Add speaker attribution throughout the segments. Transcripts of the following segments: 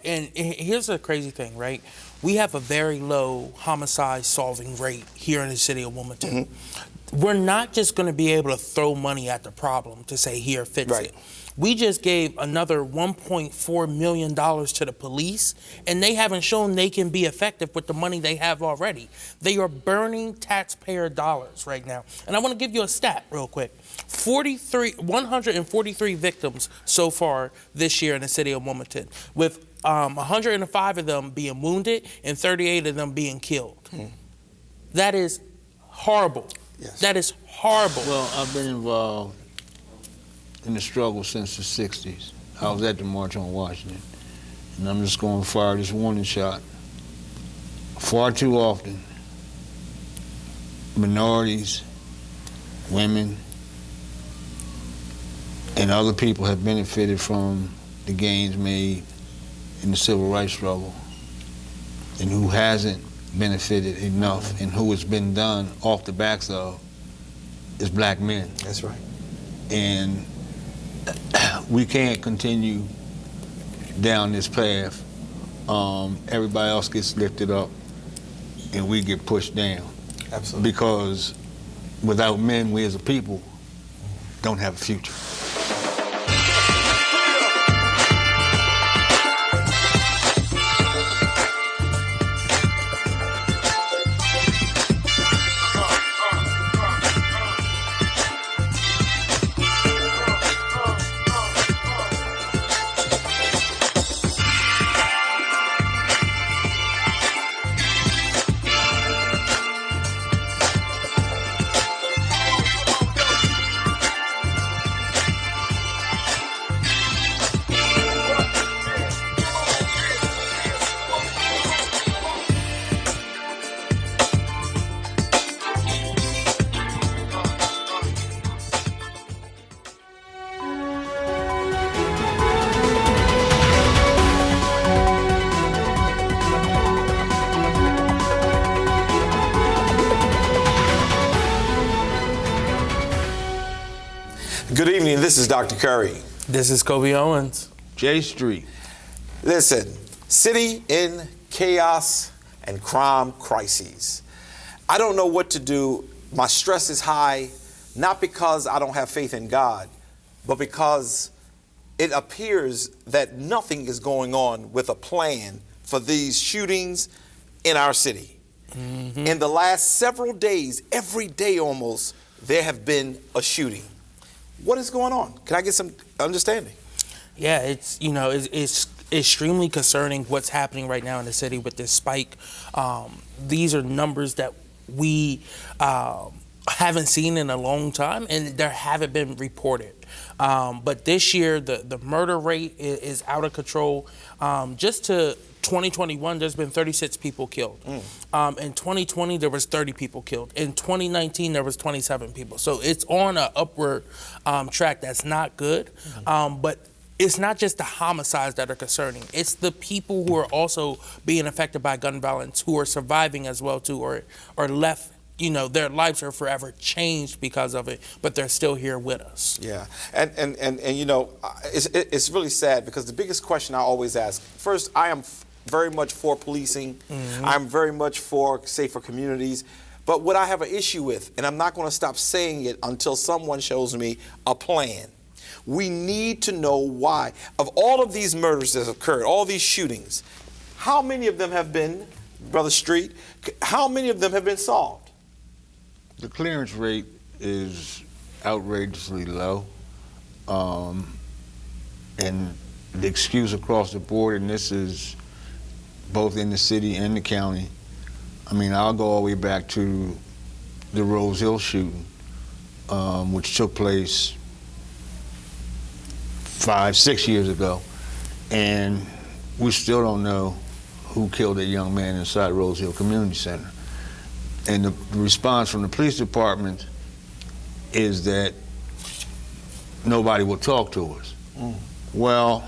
Speaker 1: and here's the crazy thing, right? We have a very low homicide solving rate here in the city of Wilmington. We're not just going to be able to throw money at the problem to say, here, fix it. We just gave another $1.4 million to the police, and they haven't shown they can be effective with the money they have already. They are burning taxpayer dollars right now. And I want to give you a stat real quick. 143 victims so far this year in the city of Wilmington, with 105 of them being wounded and 38 of them being killed. That is horrible.
Speaker 2: Yes.
Speaker 1: That is horrible.
Speaker 3: Well, I've been involved in the struggle since the 60s. I was at the March on Washington. And I'm just going to fire this warning shot. Far too often, minorities, women, and other people have benefited from the gains made in the civil rights struggle. And who hasn't benefited enough and who has been done off the backs of is black men.
Speaker 2: That's right.
Speaker 3: And we can't continue down this path. Everybody else gets lifted up and we get pushed down.
Speaker 2: Absolutely.
Speaker 3: Because without men, we as a people don't have a future.
Speaker 2: Good evening, this is Dr. Curry.
Speaker 1: This is Kobe Owens.
Speaker 3: J Street.
Speaker 2: Listen, city in chaos and crime crises. I don't know what to do. My stress is high, not because I don't have faith in God, but because it appears that nothing is going on with a plan for these shootings in our city. In the last several days, every day almost, there have been a shooting. What is going on? Can I get some understanding?
Speaker 1: Yeah, it's extremely concerning what's happening right now in the city with this spike. These are numbers that we haven't seen in a long time, and there haven't been reported. But this year, the murder rate is out of control. Just to 2021, there's been 36 people killed. In 2020, there was 30 people killed. In 2019, there was 27 people. So it's on an upward track that's not good. But it's not just the homicides that are concerning. It's the people who are also being affected by gun violence, who are surviving as well too, or left. Their lives are forever changed because of it, but they're still here with us.
Speaker 2: Yeah, and it's really sad because the biggest question I always ask, first, I am very much for policing. I'm very much for safer communities. But what I have an issue with, and I'm not going to stop saying it until someone shows me a plan. We need to know why. Of all of these murders that have occurred, all these shootings, how many of them have been, Brother Street, how many of them have been solved?
Speaker 3: The clearance rate is outrageously low. And the excuse across the board, and this is both in the city and the county, I mean, I'll go all the way back to the Rose Hill shooting, which took place 5-6 years ago. And we still don't know who killed a young man inside Rose Hill Community Center. And the response from the police department is that nobody will talk to us. Well,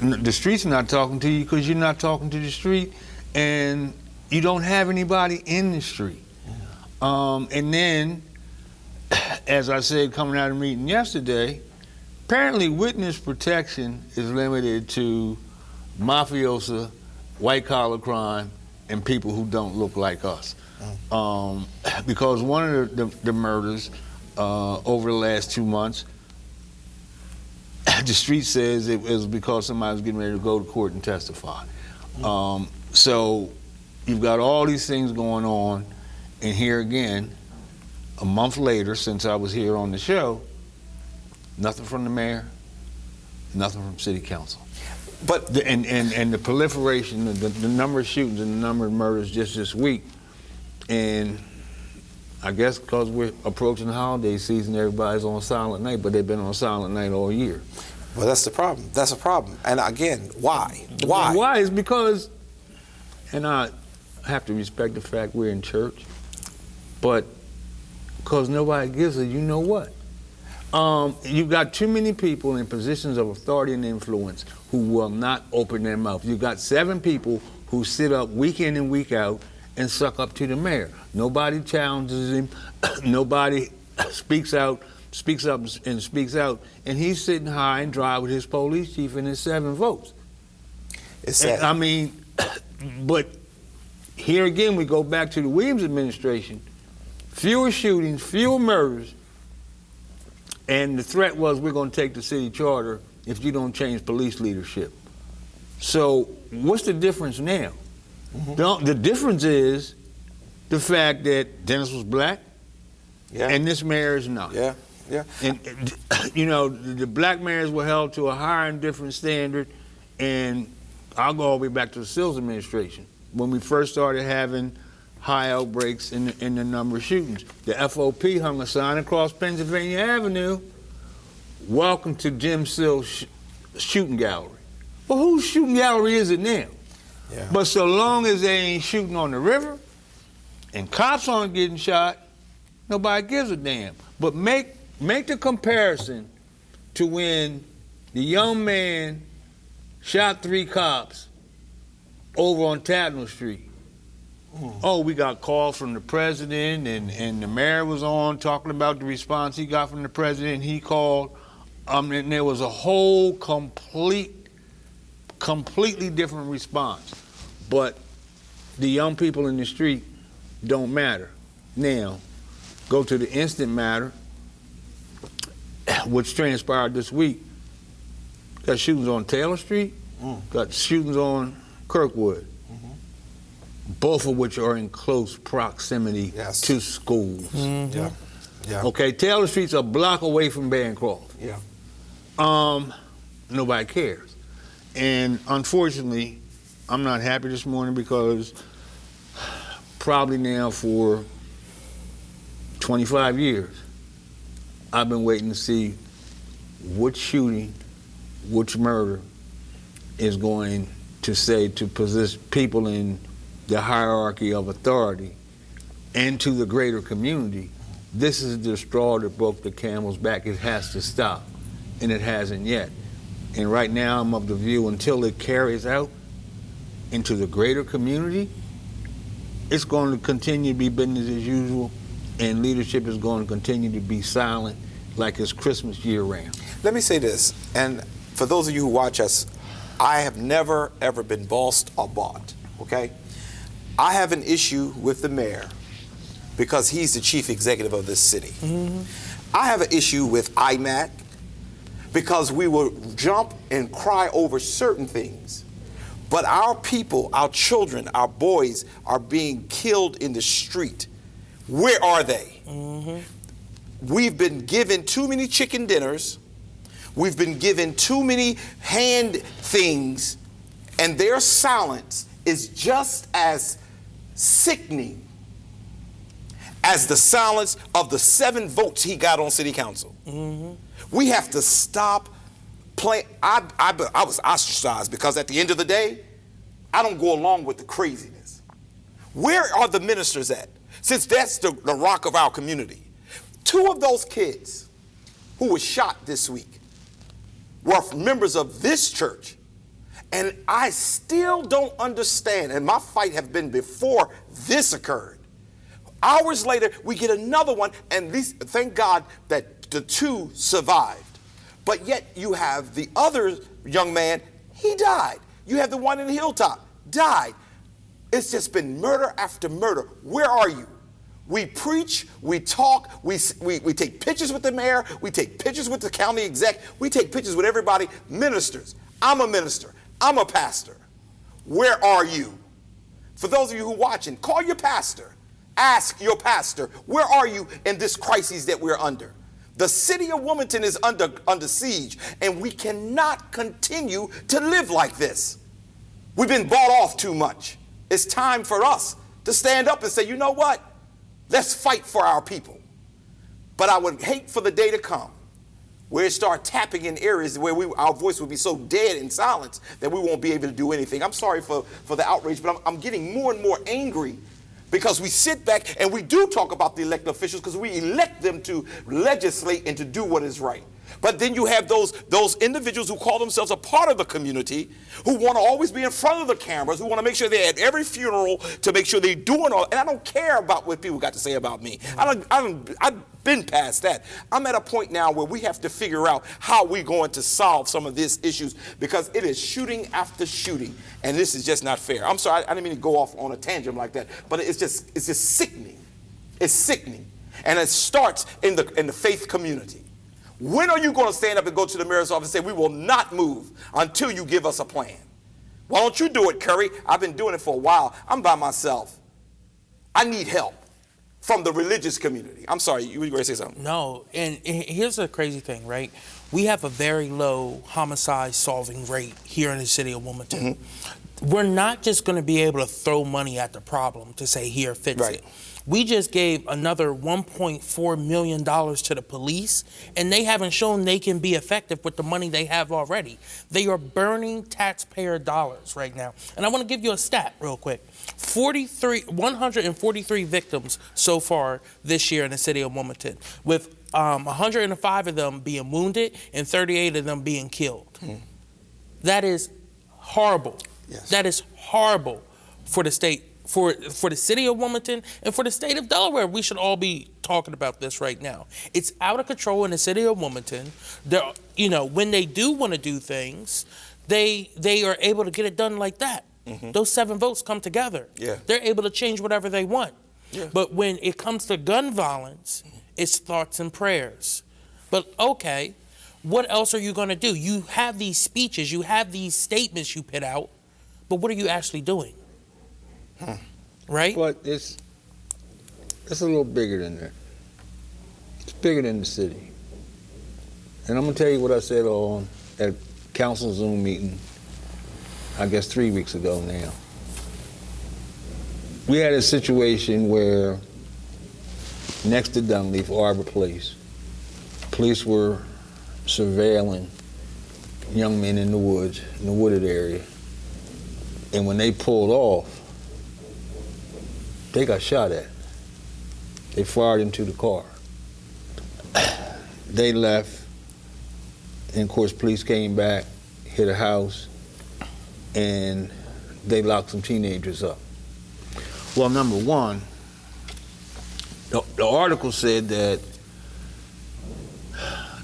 Speaker 3: the street's not talking to you because you're not talking to the street, and you don't have anybody in the street. And then, as I said coming out of the meeting yesterday, apparently witness protection is limited to mafiosa, white-collar crime, and people who don't look like us. Because one of the murders over the last 2 months, the street says it was because somebody was getting ready to go to court and testify. So you've got all these things going on, and here again, a month later, since I was here on the show, nothing from the mayor, nothing from city council.
Speaker 2: But
Speaker 3: and the proliferation, the number of shootings and the number of murders just this week, and I guess because we're approaching the holiday season, everybody's on silent night, but they've been on silent night all year.
Speaker 2: Well, that's the problem. That's a problem. And again, why? Why?
Speaker 3: Why is because, and I have to respect the fact we're in church, but because nobody gives a you know what. You've got too many people in positions of authority and influence who will not open their mouth. You've got 7 people who sit up week in and week out and suck up to the mayor. Nobody challenges him. Nobody speaks up and speaks out. And he's sitting high and dry with his police chief and his 7 votes.
Speaker 2: It's sad.
Speaker 3: I mean, but here again, we go back to the Williams administration. Fewer shootings, fewer murders, and the threat was we're going to take the city charter if you don't change police leadership. So what's the difference now? The difference is the fact that Dennis was black, and this mayor is not.
Speaker 2: Yeah.
Speaker 3: And you know, the black mayors were held to a higher and different standard, and I'll go all the way back to the Sills administration when we first started having high outbreaks in the number of shootings. The FOP hung a sign across Pennsylvania Avenue, "Welcome to Jim Sills Shooting Gallery." Well, whose shooting gallery is it now?
Speaker 2: Yeah.
Speaker 3: But so long as they ain't shooting on the river and cops aren't getting shot, nobody gives a damn. But make the comparison to when the young man shot 3 cops over on Tatnall Street. Oh, we got calls from the president, and the mayor was on talking about the response he got from the president. He called, and there was a whole completely different response. But the young people in the street don't matter. Now, go to the instant matter, which transpired this week. Got shootings on Taylor Street, got shootings on Kirkwood. Both of which are in close proximity to schools.
Speaker 2: Yeah.
Speaker 3: Okay, Taylor Street's a block away from Bancroft.
Speaker 2: Yeah.
Speaker 3: Nobody cares. And unfortunately, I'm not happy this morning because probably now for 25 years, I've been waiting to see which shooting, which murder is going to say to position people in the hierarchy of authority and to the greater community. This is the straw that broke the camel's back. It has to stop, and it hasn't yet. And right now I'm of the view until it carries out into the greater community, it's going to continue to be business as usual, and leadership is going to continue to be silent like it's Christmas year round.
Speaker 2: Let me say this, and for those of you who watch us, I have never ever been bossed or bought, okay? I have an issue with the mayor because he's the chief executive of this city. I have an issue with IMAC because we will jump and cry over certain things. But our people, our children, our boys are being killed in the street. Where are they? We've been given too many chicken dinners. We've been given too many hand things, and their silence is just as sickening as the silence of the 7 votes he got on city council. We have to stop playing. I was ostracized because at the end of the day, I don't go along with the craziness. Where are the ministers at? Since that's the rock of our community. 2 of those kids who were shot this week were members of this church. And I still don't understand, and my fight have been before this occurred. Hours later, we get another one, and thank God that the 2 survived. But yet you have the other young man, he died. You have the one in Hilltop, died. It's just been murder after murder. Where are you? We preach, we talk, we take pictures with the mayor, we take pictures with the county exec, we take pictures with everybody, ministers. I'm a minister, I'm a pastor. Where are you? For those of you who are watching, call your pastor. Ask your pastor, where are you in this crisis that we're under? The city of Wilmington is under siege, and we cannot continue to live like this. We've been bought off too much. It's time for us to stand up and say, you know what? Let's fight for our people. But I would hate for the day to come where it start tapping in areas where our voice will be so dead and silent that we won't be able to do anything. I'm sorry for the outrage, but I'm getting more and more angry because we sit back and we do talk about the elected officials because we elect them to legislate and to do what is right. But then you have those individuals who call themselves a part of the community, who want to always be in front of the cameras, who want to make sure they're at every funeral to make sure they're doing all. And I don't care about what people got to say about me. I've been past that. I'm at a point now where we have to figure out how we're going to solve some of these issues because it is shooting after shooting, and this is just not fair. I'm sorry, I didn't mean to go off on a tangent like that, but it's just sickening. It's sickening, and it starts in the faith community. When are you going to stand up and go to the mayor's office and say, we will not move until you give us a plan? Why don't you do it, Curry? I've been doing it for a while. I'm by myself. I need help from the religious community. I'm sorry, you were going to say something?
Speaker 1: No, and here's the crazy thing, right? We have a very low homicide solving rate here in the city of Wilmington. Mm-hmm. We're not just going to be able to throw money at the problem to say, here, fix it. We just gave another $1.4 million to the police, and they haven't shown they can be effective with the money they have already. They are burning taxpayer dollars right now. And I want to give you a stat real quick. 143 victims so far this year in the city of Wilmington, with 105 of them being wounded and 38 of them being killed. That is horrible.
Speaker 2: Yes.
Speaker 1: That is horrible for the state. For the city of Wilmington and for the state of Delaware. We should all be talking about this right now. It's out of control in the city of Wilmington. When they do want to do things, they are able to get it done like that. Mm-hmm. Those 7 votes come together. Yeah. They're able to change whatever they want. Yeah. But when it comes to gun violence, it's thoughts and prayers. But okay, what else are you going to do? You have these speeches, you have these statements you put out, but what are you actually doing? Right?
Speaker 3: But it's a little bigger than that. It's bigger than the city. And I'm going to tell you what I said at council Zoom meeting, I guess 3 weeks ago now. We had a situation where next to Dunleaf, Arbor Place, police were surveilling young men in the woods, in the wooded area. And when they pulled off, they got shot at. They fired into the car. They left, and of course police came back, hit a house, and they locked some teenagers up. Well, number one, the article said that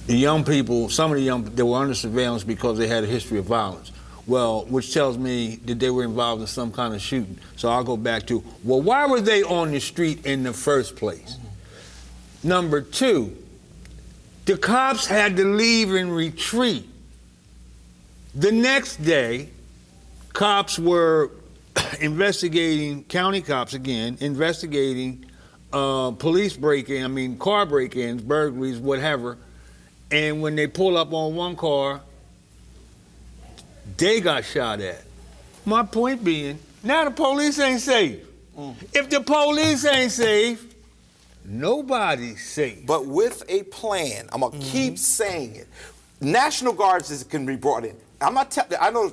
Speaker 3: the young people, some of the young, they were under surveillance because they had a history of violence. Well, which tells me that they were involved in some kind of shooting. So I'll go back to, well, why were they on the street in the first place? Mm-hmm. Number two, the cops had to leave and retreat. The next day, cops were investigating, county cops again, investigating police break-in, car break-ins, burglaries, whatever. And when they pull up on one car, they got shot at. My point being, now the police ain't safe. If the police ain't safe, nobody's safe.
Speaker 2: But with a plan, I'm gonna keep saying it. National Guards can be brought in. I'm not telling. I know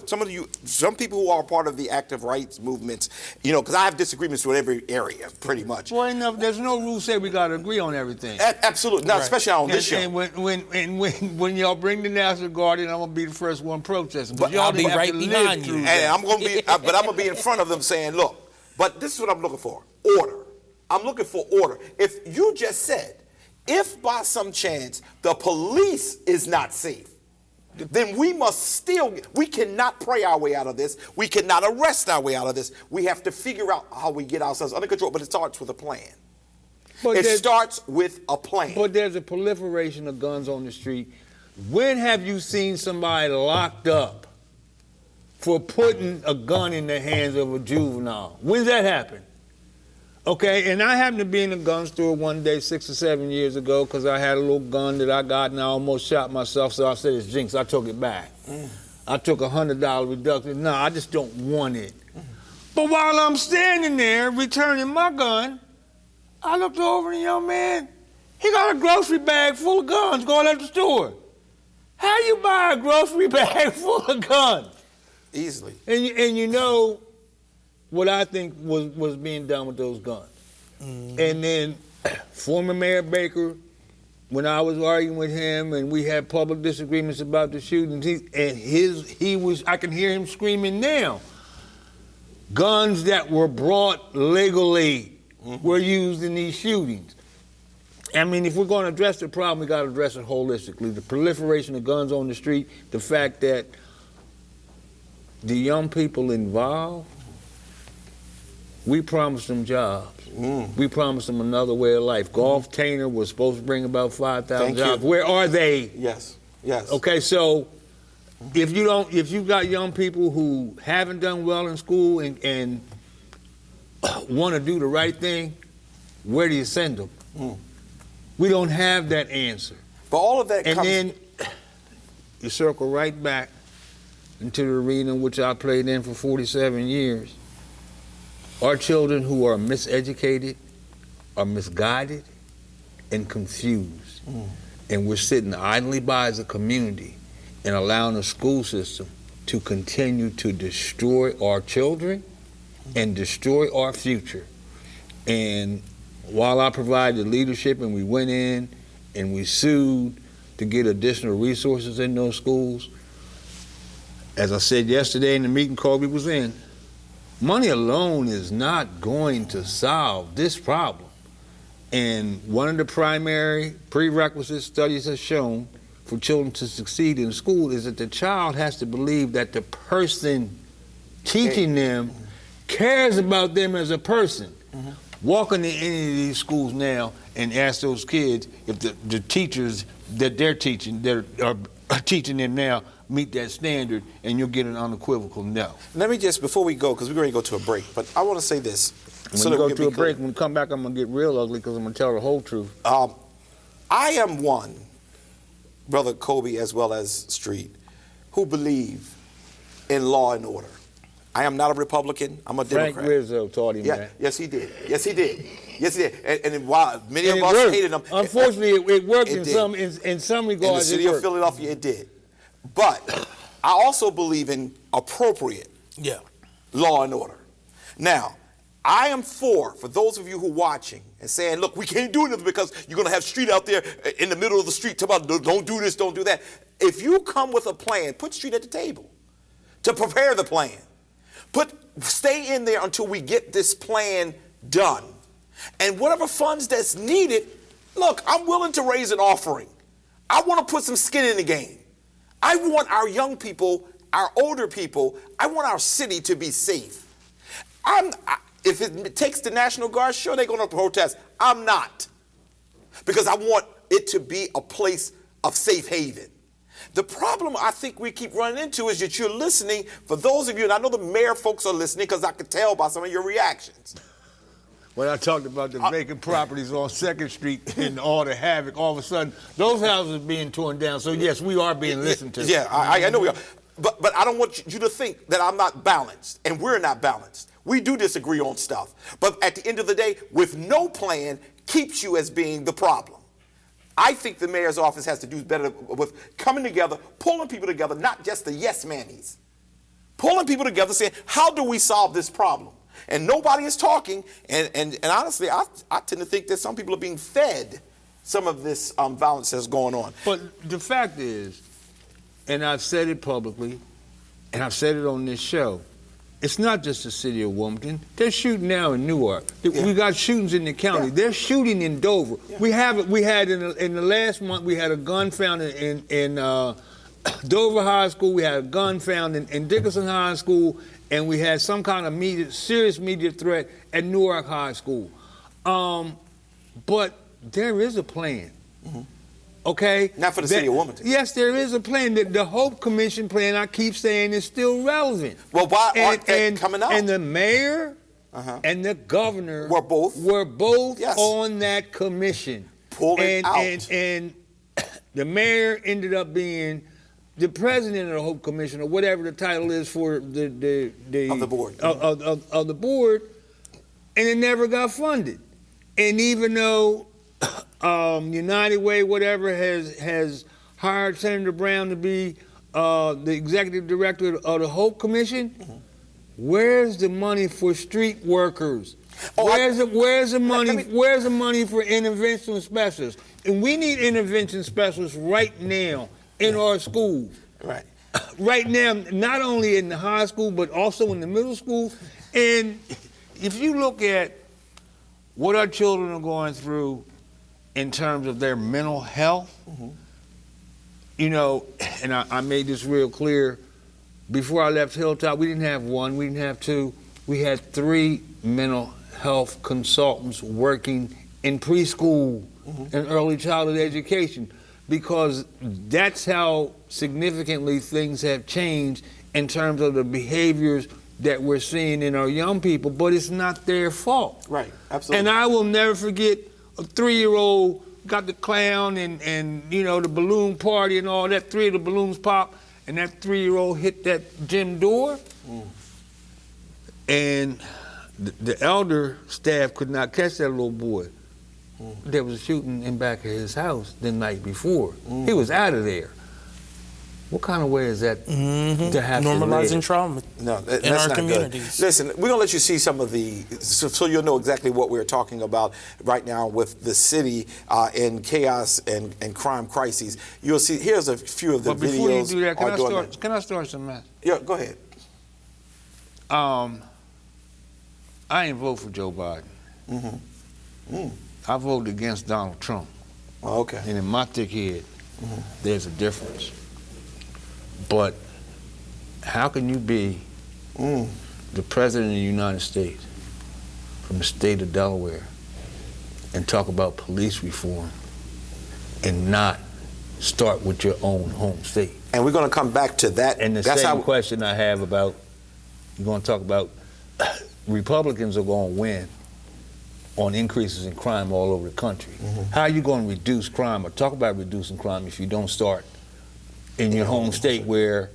Speaker 2: some people who are part of the active rights movements, because I have disagreements with every area, pretty much.
Speaker 3: Well, there's no rule say we got to agree on everything.
Speaker 2: Absolutely, not especially on this show.
Speaker 3: And when y'all bring the National Guard in, I'm gonna be the first one protesting.
Speaker 1: But y'all be right behind you.
Speaker 2: And I'm gonna be, but I'm gonna be in front of them saying, look. But this is what I'm looking for: order. I'm looking for order. If you just said, if by some chance the police is not safe, then we cannot pray our way out of this. We cannot arrest our way out of this. We have to figure out how we get ourselves under control, but it starts with a plan. It starts with a plan.
Speaker 3: But there's a proliferation of guns on the street. When have you seen somebody locked up for putting a gun in the hands of a juvenile? When's that happen? Okay, and I happened to be in a gun store one day 6 or 7 years ago because I had a little gun that I got and I almost shot myself, so I said, it's jinx, I took it back. I took $100 reduction. No, I just don't want it. But while I'm standing there returning my gun, I looked over at the young man. He got a grocery bag full of guns going out the store. How you buy a grocery bag full of guns?
Speaker 2: Easily.
Speaker 3: And you know what I think was being done with those guns. And then former Mayor Baker, when I was arguing with him and we had public disagreements about the shootings, I can hear him screaming now. Guns that were brought legally were used in these shootings. I mean, if we're going to address the problem, we got to address it holistically. The proliferation of guns on the street, the fact that the young people involved, we promised them jobs. We promised them another way of life. Golf Tainer was supposed to bring about 5,000 jobs. Where are they?
Speaker 2: Yes.
Speaker 3: Okay, so if you've got young people who haven't done well in school and want to do the right thing, where do you send them? We don't have that answer.
Speaker 2: But all of that
Speaker 3: and then you circle right back into the arena in which I played in for 47 years. Our children who are miseducated are misguided and confused. And we're sitting idly by as a community and allowing the school system to continue to destroy our children and destroy our future. And while I provided leadership and we went in and we sued to get additional resources in those schools, as I said yesterday in the meeting Kobe was in, money alone is not going to solve this problem. And one of the primary prerequisite studies has shown for children to succeed in school is that the child has to believe that the person teaching them cares about them as a person. Walk into any of these schools now and ask those kids if the teachers that they're teaching, that are teaching them now, meet that standard, and you'll get an unequivocal no.
Speaker 2: Let me just, before we go, because we're going to go to a break, but I want to say this.
Speaker 3: When we go to a break, when we come back, I'm going to get real ugly because I'm going to tell the whole truth.
Speaker 2: I am one, Brother Kobe as well as Street, who believe in law and order. I am not a Republican. I'm a Democrat.
Speaker 3: Frank Rizzo taught him that.
Speaker 2: Yes, he did. Yes, he did. Yes, he did. And while many of us hated him,
Speaker 3: unfortunately, it worked in some regards.
Speaker 2: In the city of Philadelphia, it did. But I also believe in appropriate law and order. Now, I am for those of you who are watching and saying, look, we can't do this because you're going to have Street out there in the middle of the street talking about don't do this, don't do that. If you come with a plan, put Street at the table to prepare the plan. Stay in there until we get this plan done. And whatever funds that's needed, look, I'm willing to raise an offering. I want to put some skin in the game. I want our young people, our older people, I want our city to be safe. If it takes the National Guard, sure, they're going to protest. I'm not. Because I want it to be a place of safe haven. The problem I think we keep running into is that you're listening, for those of you, and I know the mayor folks are listening because I could tell by some of your reactions.
Speaker 3: When I talked about the vacant properties on 2nd Street and all the havoc, all of a sudden, those houses are being torn down. So yes, we are being listened to.
Speaker 2: Yeah, I know we are. But I don't want you to think that I'm not balanced, and we're not balanced. We do disagree on stuff. But at the end of the day, with no plan keeps you as being the problem. I think the mayor's office has to do better with coming together, pulling people together, not just the yes manies. Pulling people together, saying, how do we solve this problem? And nobody is talking. And honestly, I tend to think that some people are being fed some of this violence that's going on.
Speaker 3: But the fact is, and I've said it publicly, and I've said it on this show, it's not just the city of Wilmington. They're shooting now in Newark. We got shootings in the county. They're shooting in Dover. We had in the last month, we had a gun found in Dover High School, we had a gun found in Dickinson High School, and we had some kind of serious media threat at Newark High School. But there is a plan. Okay?
Speaker 2: Not for the city of Wilmington.
Speaker 3: Yes, there is a plan. The Hope Commission plan, I keep saying, is still relevant.
Speaker 2: Well, why aren't they coming out?
Speaker 3: And the mayor and the governor
Speaker 2: were both yes.
Speaker 3: on that commission.
Speaker 2: Pull it out.
Speaker 3: And the mayor ended up being the president of the Hope Commission, or whatever the title is for the
Speaker 2: of the board
Speaker 3: of the board, and it never got funded. And even though United Way, whatever, has hired Senator Brown to be the executive director of the Hope Commission, where's the money for street workers? Where's the money? Where's the money for intervention specialists? And we need intervention specialists right now in our schools.
Speaker 2: Right.
Speaker 3: Right now, not only in the high school, but also in the middle school. And if you look at what our children are going through in terms of their mental health, you know, and I made this real clear, before I left Hilltop, we didn't have one, we didn't have two, we had 3 mental health consultants working in preschool and early childhood education, because that's how significantly things have changed in terms of the behaviors that we're seeing in our young people, but it's not their fault.
Speaker 2: Right, absolutely.
Speaker 3: And I will never forget a 3-year-old got the clown and you know, the balloon party and all that, 3 of the balloons popped, and that 3-year-old hit that gym door, and the elder staff could not catch that little boy. There was a shooting in back of his house the night before. He was out of there. What kind of way is that to happen?
Speaker 1: Normalizing trauma
Speaker 2: in
Speaker 1: our communities.
Speaker 2: Listen, we're going to let you see some of the, so you'll know exactly what we're talking about right now with the city in chaos and crime crises. You'll see, here's a few of the videos.
Speaker 3: But before you do that, can I start some mess?
Speaker 2: Yeah, go ahead.
Speaker 3: I didn't vote for Joe Biden. I voted against Donald Trump.
Speaker 2: Oh, okay.
Speaker 3: And in my thick head, there's a difference. But how can you be the president of the United States from the state of Delaware and talk about police reform and not start with your own home state?
Speaker 2: And we're going to come back to that.
Speaker 3: And the same question I have about, you're going to talk about Republicans are going to win on increases in crime all over the country. How are you going to reduce crime or talk about reducing crime if you don't start in your home state, where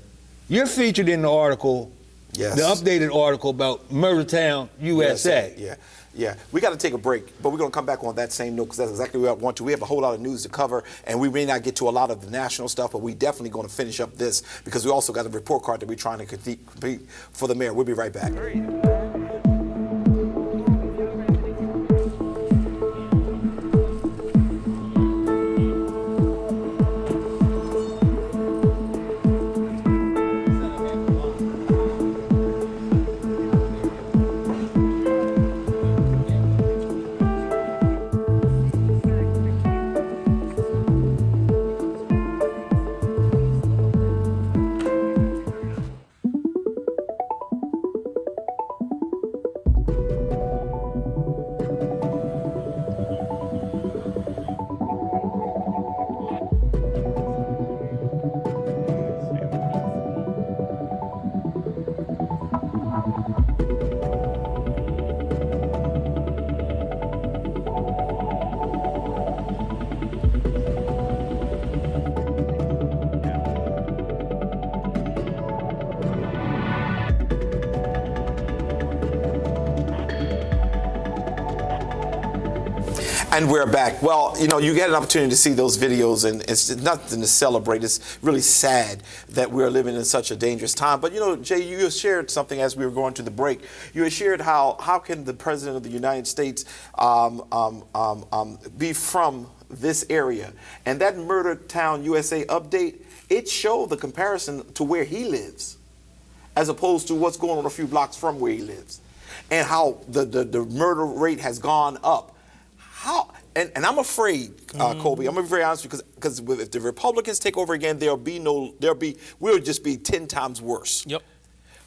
Speaker 3: you're featured in the article, the updated article about Murdertown, USA.
Speaker 2: Yeah. We got to take a break, but we're going to come back on that same note, because that's exactly what I want to. We have a whole lot of news to cover, and we may not get to a lot of the national stuff, but we definitely going to finish up this, because we also got a report card that we're trying to complete for the mayor. We'll be right back. And we're back. Well, you know, you get an opportunity to see those videos, and it's nothing to celebrate. It's really sad that we're living in such a dangerous time. But, you know, Jay, you shared something as we were going to the break. You had shared how can the President of the United States be from this area. And that Murdertown, USA update, it showed the comparison to where he lives, as opposed to what's going on a few blocks from where he lives, and how the murder rate has gone up. How and I'm afraid, Colby. I'm gonna be very honest with you, because if the Republicans take over again, we'll just be 10 times worse.
Speaker 1: Yep.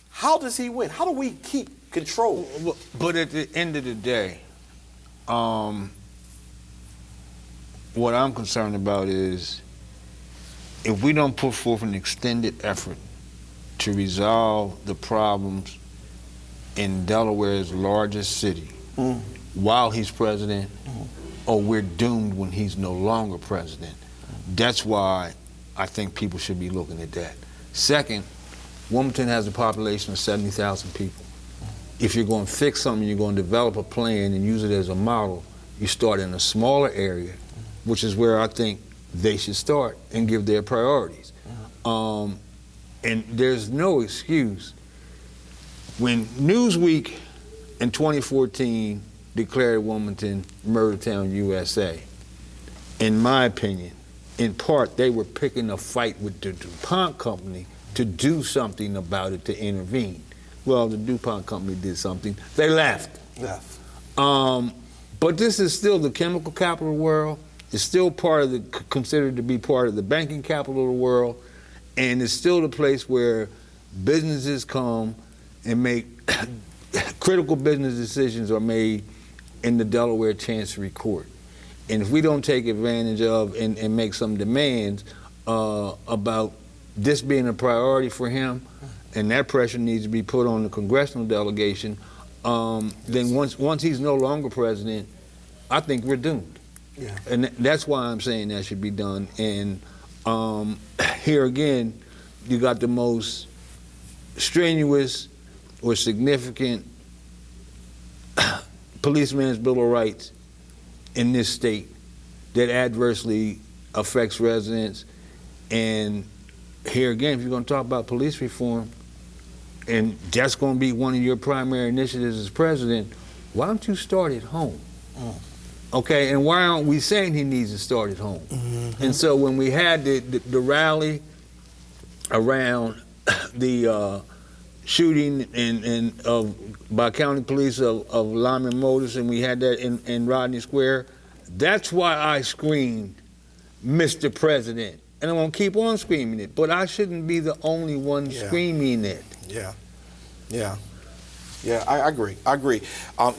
Speaker 2: How does he win? How do we keep control?
Speaker 3: But at the end of the day, what I'm concerned about is if we don't put forth an extended effort to resolve the problems in Delaware's largest city while he's president, or we're doomed when he's no longer president. That's why I think people should be looking at that. Second, Wilmington has a population of 70,000 people. If you're going to fix something, you're going to develop a plan and use it as a model, you start in a smaller area, which is where I think they should start and give their priorities. And there's no excuse. When Newsweek in 2014 declared Wilmington Murder Town, USA, in my opinion, in part, they were picking a fight with the DuPont company to do something about it, to intervene. Well, the DuPont company did something. They left. But this is still the chemical capital of the world. It's still considered to be part of the banking capital of the world. And it's still the place where businesses come and make critical business decisions are made in the Delaware Chancery Court. And if we don't take advantage of and make some demands about this being a priority for him, and that pressure needs to be put on the congressional delegation, then once he's no longer president, I think we're doomed. Yeah. And that's why I'm saying that should be done. And here again, you got the most strenuous or significant policeman's Bill of Rights in this state that adversely affects residents. And here again, if you're going to talk about police reform, and that's going to be one of your primary initiatives as president, why don't you start at home? Okay, and why aren't we saying he needs to start at home? And so when we had the rally around the shooting by county police of Lyman Motors, and we had that in Rodney Square, that's why I screamed, Mr. President. And I'm gonna keep on screaming it, but I shouldn't be the only one screaming it.
Speaker 2: I agree.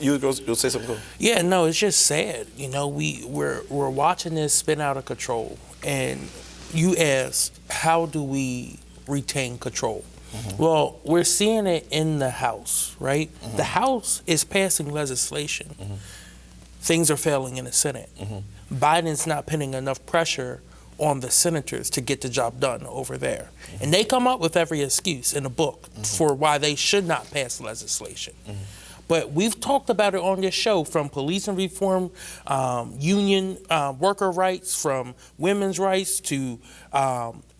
Speaker 2: You'll say something cool?
Speaker 1: Yeah, no, it's just sad. You know, we're watching this spin out of control, and you asked, how do we retain control? Well, we're seeing it in the House, right? The House is passing legislation. Things are failing in the Senate. Biden's not putting enough pressure on the senators to get the job done over there. And they come up with every excuse in the book for why they should not pass legislation. But we've talked about it on this show, from police and reform, union worker rights, from women's rights to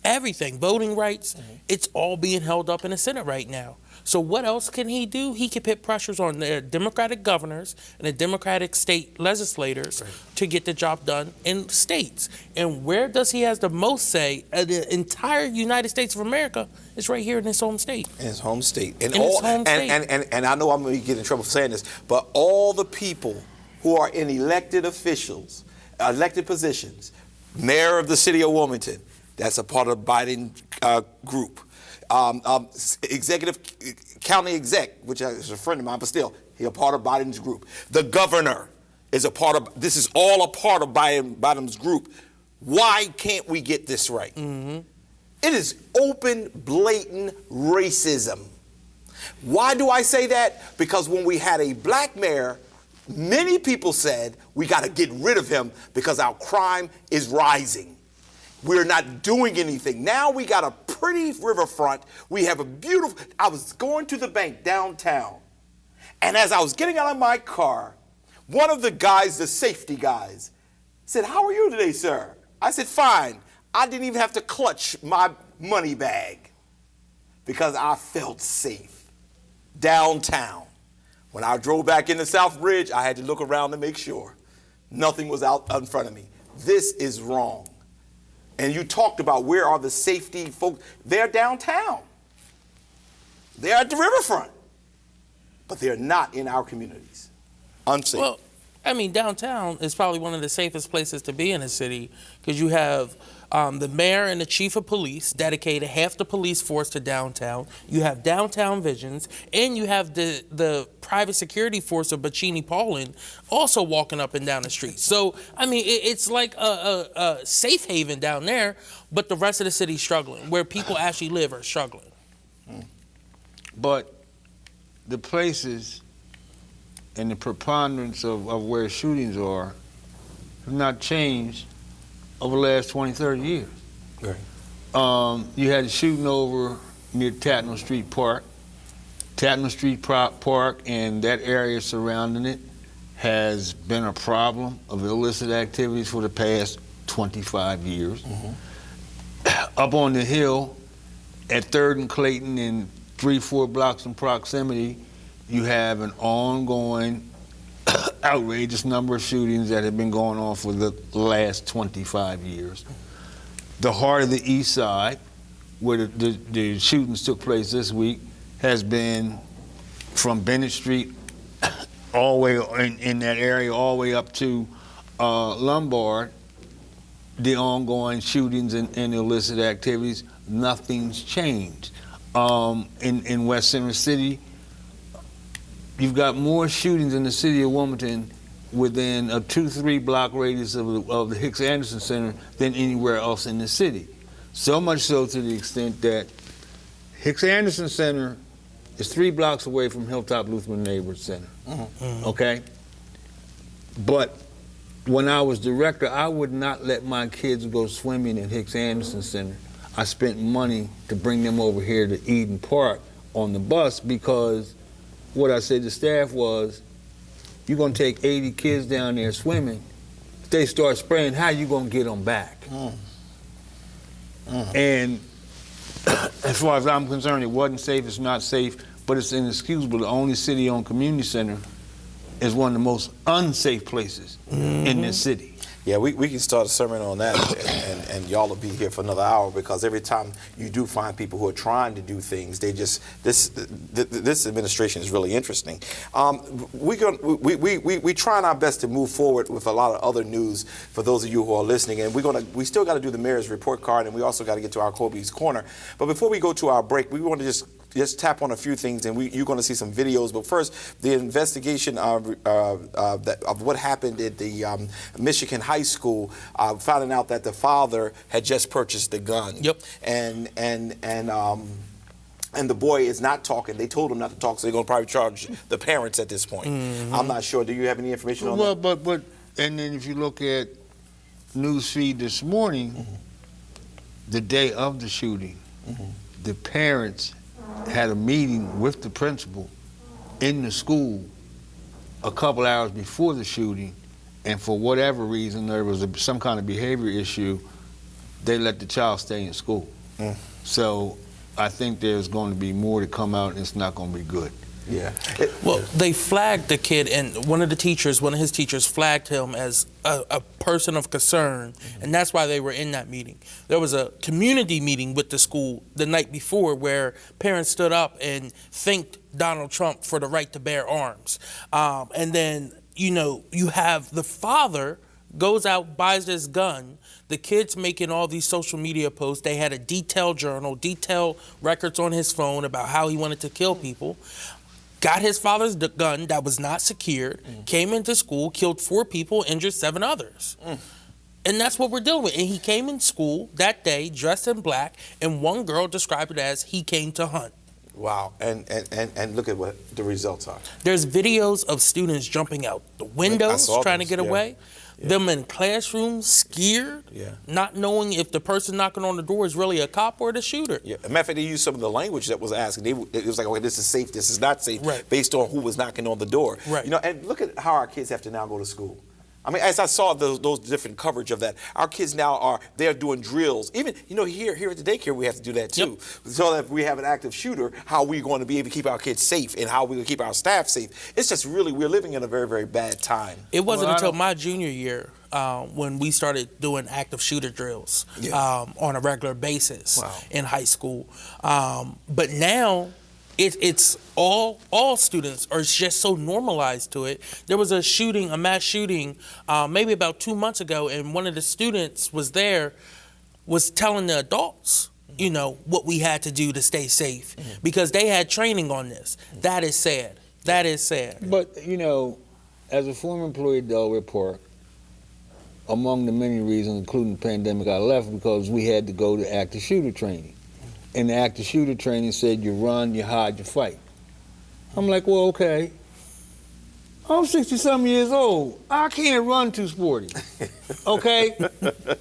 Speaker 1: everything, voting rights. It's all being held up in the Senate right now. So what else can he do? He can put pressures on the Democratic governors and the Democratic state legislators to get the job done in states. And where does he have the most say? The entire United States of America is right here in his home state.
Speaker 2: In his home state.
Speaker 1: And
Speaker 2: I know I'm going to get in trouble for saying this, but all the people who are in elected officials, elected positions, mayor of the city of Wilmington, that's a part of the Biden group. Executive county exec, which is a friend of mine, but still, he's a part of Biden's group. The governor is a part of. This is all a part of Biden's group. Why can't we get this right? It is open, blatant racism. Why do I say that? Because when we had a black mayor, many people said we got to get rid of him because our crime is rising. We're not doing anything. Now we got a pretty riverfront. We have a beautiful. I was going to the bank downtown, and as I was getting out of my car, one of the guys, the safety guys, said, "How are you today, sir?" I said, "Fine." I didn't even have to clutch my money bag because I felt safe downtown. When I drove back into South Bridge, I had to look around to make sure nothing was out in front of me. This is wrong. And you talked about where are the safety folks. They're downtown. They're at the riverfront. But they're not in our communities. Unsafe.
Speaker 1: Well, I mean, downtown is probably one of the safest places to be in a city because you have the mayor and the chief of police dedicated half the police force to downtown. You have downtown visions, and you have the private security force of Bacini Paulin also walking up and down the street. So, I mean, it's like a safe haven down there, but the rest of the city's struggling. Where people actually live are struggling.
Speaker 3: But the places and the preponderance of where shootings are have not changed over the last 20, 30 years.
Speaker 2: Right.
Speaker 3: You had a shooting over near Tatnall Street Park. Tatnall Street Park and that area surrounding it has been a problem of illicit activities for the past 25 years. Up on the hill at 3rd and Clayton and 3-4 blocks in proximity, you have an ongoing outrageous number of shootings that have been going on for the last 25 years. The heart of the East Side, where the shootings took place this week, has been from Bennett Street all the way in that area, all the way up to Lombard. The ongoing shootings and illicit activities, nothing's changed. In West Center City, you've got more shootings in the city of Wilmington within a 2-3 block radius of the Hicks Anderson Center than anywhere else in the city. So much so to the extent that Hicks Anderson Center is 3 blocks away from Hilltop Lutheran Neighborhood Center. Okay? But when I was director, I would not let my kids go swimming at Hicks Anderson Center. I spent money to bring them over here to Eden Park on the bus because what I said to staff was, you're going to take 80 kids down there swimming. If they start spraying, how you going to get them back? And as far as I'm concerned, it wasn't safe, it's not safe, but it's inexcusable. The only city-owned community center is one of the most unsafe places in this city.
Speaker 2: Yeah, we can start a sermon on that, and y'all will be here for another hour, because every time you do find people who are trying to do things, they just this administration is really interesting. We trying our best to move forward with a lot of other news for those of you who are listening, and we still got to do the mayor's report card, and we also got to get to our Kobe's Corner. But before we go to our break, we want to just tap on a few things, and you're going to see some videos. But first, the investigation of what happened at the Michigan High School, finding out that the father had just purchased a gun.
Speaker 1: Yep.
Speaker 2: And the boy is not talking. They told him not to talk, so they're going to probably charge the parents at this point. I'm not sure. Do you have any information on that?
Speaker 3: Well, but and then if you look at news feed this morning, the day of the shooting, the parents had a meeting with the principal in the school a couple hours before the shooting, and for whatever reason, there was some kind of behavior issue, they let the child stay in school. So I think there's going to be more to come out, and it's not going to be good.
Speaker 2: Yeah.
Speaker 1: Well, they flagged the kid, and one of his teachers flagged him as a person of concern, and that's why they were in that meeting. There was a community meeting with the school the night before where parents stood up and thanked Donald Trump for the right to bear arms. And then, you have the father goes out, buys this gun. The kid's making all these social media posts. They had a detailed journal, detailed records on his phone about how he wanted to kill people. Got his father's gun that was not secured, came into school, killed 4 people, injured 7 others. And that's what we're dealing with. And he came in school that day dressed in black, and one girl described it as he came to hunt.
Speaker 2: Wow. And look at what the results are.
Speaker 1: There's videos of students jumping out the windows trying to get away. Them in classrooms, scared, not knowing if the person knocking on the door is really a cop or the shooter.
Speaker 2: Yeah. As a matter of fact, they used some of the language that was asked. It was like, okay, this is safe, this is not safe, based on who was knocking on the door.
Speaker 1: Right.
Speaker 2: And look at how our kids have to now go to school. I mean, as I saw those different coverage of that, our kids now they're doing drills. Even, here at the daycare, we have to do that too. So that if we have an active shooter, how are we going to be able to keep our kids safe and how we going to keep our staff safe? It's just really, we're living in a very, very bad time.
Speaker 1: It wasn't until my junior year when we started doing active shooter drills on a regular basis in high school. But now it's all students are just so normalized to it. There was a mass shooting, maybe about 2 months ago, and one of the students was telling the adults, what we had to do to stay safe because they had training on this. That is sad. That is sad.
Speaker 3: But, as a former employee at Delaware Park, among the many reasons, including the pandemic, I left because we had to go to active shooter training. And the active shooter training said you run, you hide, you fight. I'm like, well, okay. I'm 60-something years old. I can't run too sporty, okay?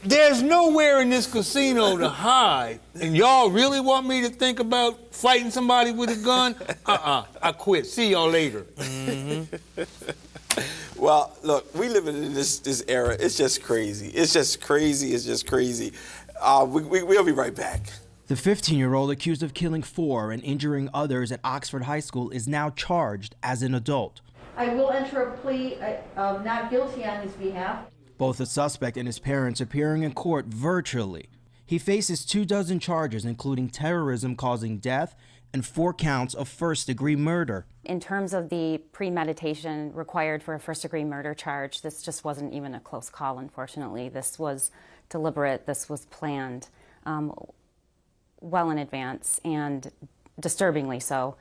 Speaker 3: There's nowhere in this casino to hide, and y'all really want me to think about fighting somebody with a gun? I quit. See y'all later.
Speaker 1: Mm-hmm.
Speaker 2: Well, look, we live in this era. It's just crazy. It's just crazy. It's just crazy. We'll be right back.
Speaker 4: The 15-year-old accused of killing 4 and injuring others at Oxford High School is now charged as an adult.
Speaker 5: I will enter a plea of not guilty on his behalf.
Speaker 4: Both the suspect and his parents appearing in court virtually. He faces 24 charges, including terrorism causing death and 4 counts of first-degree murder.
Speaker 6: In terms of the premeditation required for a first-degree murder charge, this just wasn't even a close call, unfortunately. This was deliberate, this was planned well in advance, and disturbingly so.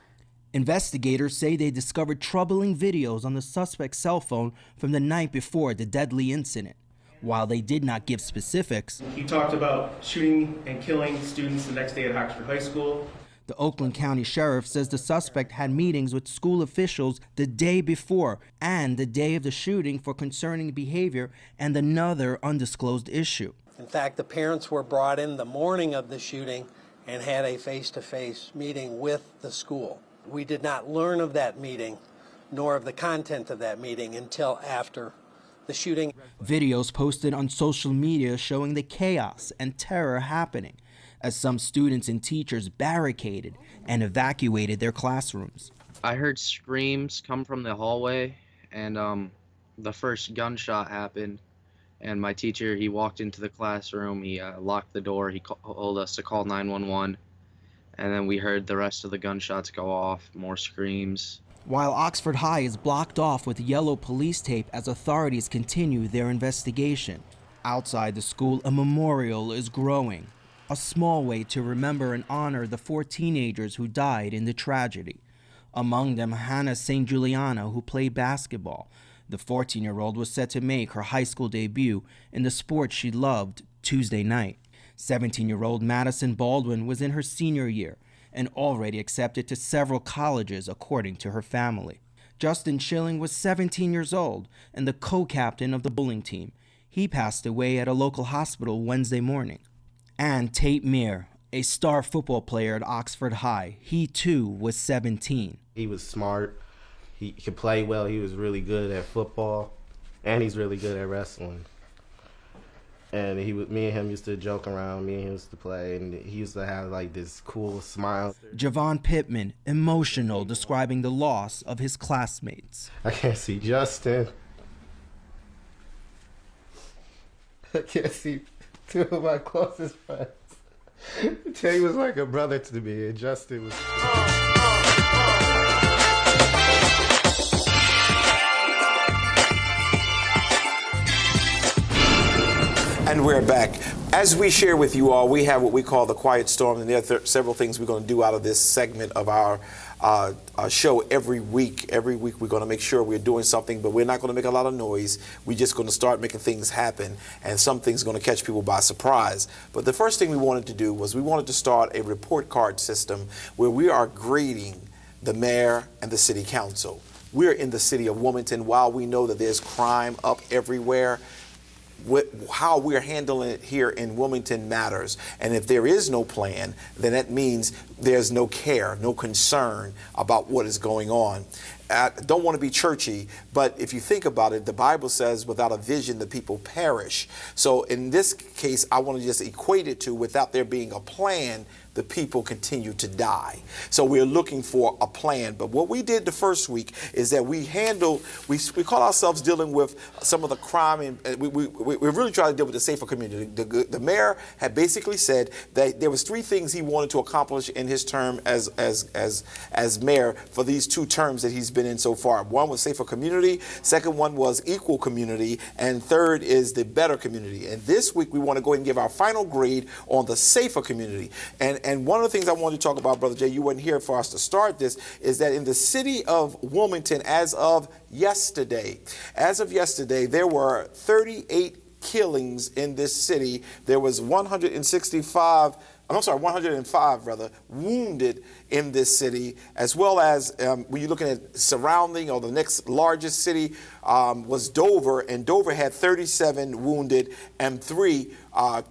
Speaker 4: Investigators say they discovered troubling videos on the suspect's cell phone from the night before the deadly incident. While they did not give specifics,
Speaker 7: he talked about shooting and killing students the next day at Oxford High School.
Speaker 4: The Oakland County Sheriff says the suspect had meetings with school officials the day before and the day of the shooting for concerning behavior and another undisclosed issue.
Speaker 8: In fact, the parents were brought in the morning of the shooting and had a face-to-face meeting with the school. We did not learn of that meeting, nor of the content of that meeting, until after the shooting.
Speaker 4: Videos posted on social media showing the chaos and terror happening as some students and teachers barricaded and evacuated their classrooms.
Speaker 9: I heard screams come from the hallway, and the first gunshot happened. And my teacher, he walked into the classroom, he locked the door, he told us to call 911. And then we heard the rest of the gunshots go off, more screams.
Speaker 4: While Oxford High is blocked off with yellow police tape as authorities continue their investigation, outside the school a memorial is growing, a small way to remember and honor the 4 teenagers who died in the tragedy. Among them, Hannah St. Juliana, who played basketball. The 14-year-old was set to make her high school debut in the sport she loved Tuesday night. 17-year-old Madison Baldwin was in her senior year and already accepted to several colleges, according to her family. Justin Schilling was 17 years old and the co-captain of the bowling team. He passed away at a local hospital Wednesday morning. And Tate Meir, a star football player at Oxford High, he too was 17.
Speaker 10: He was smart. He could play well. He was really good at football, and he's really good at wrestling. And me and him used to joke around. Me and him used to play, and he used to have like this cool smile.
Speaker 4: Javon Pittman, emotional, describing the loss of his classmates.
Speaker 10: I can't see Justin. I can't see 2 of my closest friends. Jay was like a brother to me, and Justin was.
Speaker 2: And we're back. As we share with you all, we have what we call the Quiet Storm, and there are several things we're going to do out of this segment of our show every week. Every week we're going to make sure we're doing something, but we're not going to make a lot of noise. We're just going to start making things happen, and some things are going to catch people by surprise. But the first thing we wanted to do was we wanted to start a report card system where we are grading the mayor and the city council. We're in the city of Wilmington. While we know that there's crime up everywhere, how we're handling it here in Wilmington matters. And if there is no plan, then that means there's no care, no concern about what is going on. I don't want to be churchy, but if you think about it, the Bible says without a vision, the people perish. So in this case, I want to just equate it to without there being a plan, the people continue to die. So we're looking for a plan. But what we did the first week is that we call ourselves dealing with some of the crime, and we really try to deal with the safer community. The mayor had basically said that there was 3 things he wanted to accomplish in in his term as mayor for these 2 terms that he's been in so far. One was Safer Community, second one was Equal Community, and third is the Better Community. And this week we want to go ahead and give our final grade on the Safer Community. And one of the things I wanted to talk about, Brother Jay, you weren't here for us to start this, is that in the city of Wilmington, as of yesterday, there were 38 killings in this city. There was 105 wounded in this city, as well as when you're looking at surrounding, or the next largest city was Dover, and Dover had 37 wounded and 3